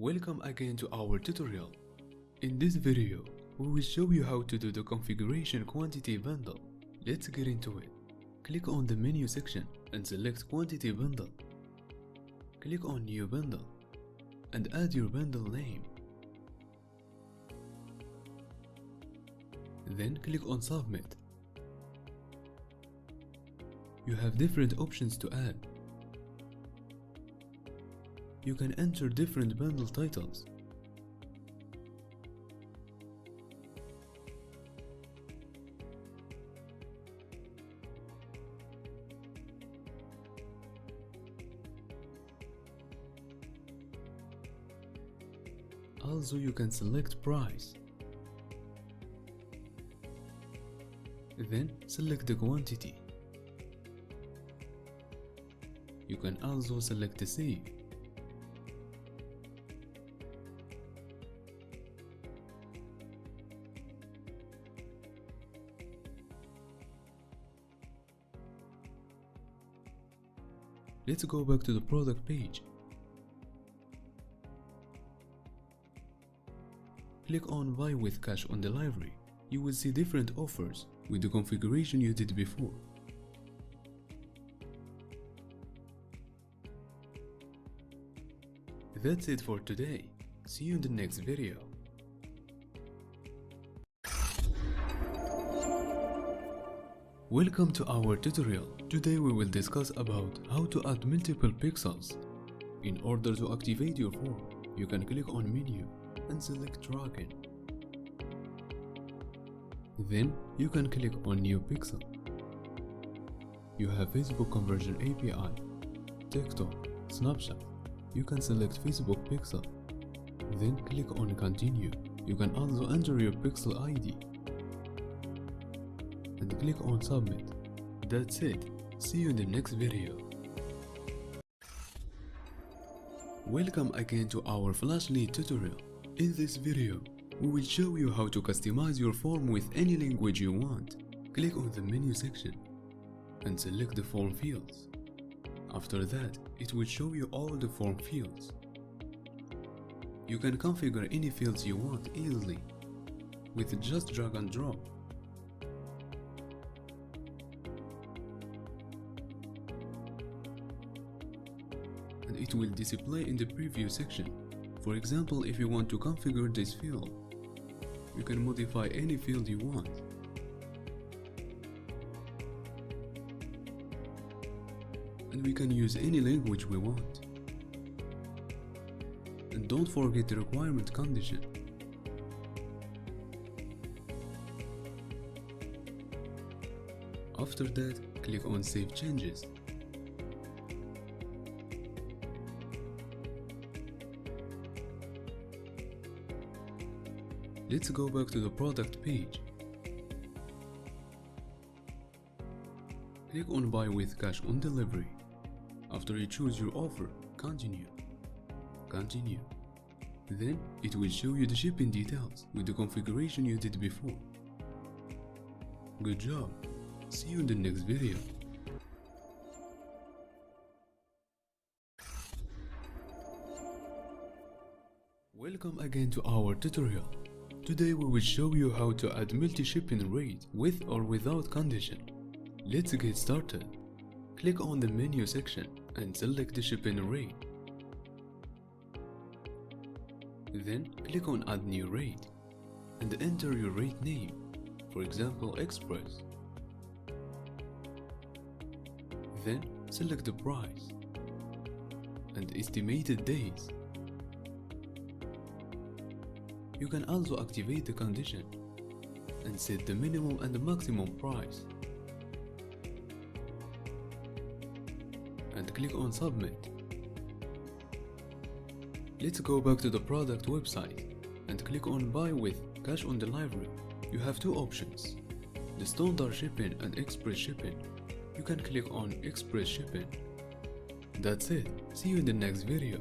Welcome again to our tutorial. In this video, we will show you how to do the configuration quantity bundle. Let's get into it. Click on the menu section and select quantity bundle. Click on new bundle and add your bundle name. Then click on submit. You have different options to add. You can enter different bundle titles. Also, you can select price. Then select the quantity. You can also select the save. Let's go back to the product page. Click on Buy with Cash on Delivery. You will see different offers with the configuration you did before. That's it for today. See you in the next video. Welcome to our tutorial. Today we will discuss about how to add multiple pixels. In order to activate your form, you can click on menu and select tracking. Then you can click on new pixel. You have Facebook conversion API, TikTok, Snapchat. You can select Facebook pixel. Then click on continue. You can also enter your pixel ID and click on submit. That's it. See you in the next video. Welcome again to our flash lead tutorial. In this video, we will show you how to customize your form with any language you want. Click on the menu section and select the form fields. After that, it will show you all the form fields. You can configure any fields you want easily with just drag and drop. And it will display in the preview section. For example, if you want to configure this field, you can modify any field you want. And we can use any language we want. And don't forget the requirement condition. After that, click on Save Changes. Let's go back to the product page. Click on Buy with Cash on Delivery. After you choose your offer, continue. Continue. Then it will show you the shipping details with the configuration you did before. Good job. See you in the next video. Welcome again to our tutorial. Today we will show you how to add multi-shipping rate with or without condition. Let's get started. Click on the menu section and select the shipping rate. Then click on Add New Rate and enter your rate name, for example Express. Then select the price and estimated days. You can also activate the condition and set the minimum and the maximum price. And click on Submit. Let's go back to the product website and click on Buy with Cash on Delivery. You have two options, the standard shipping and express shipping. You can click on express shipping. That's it. See you in the next video.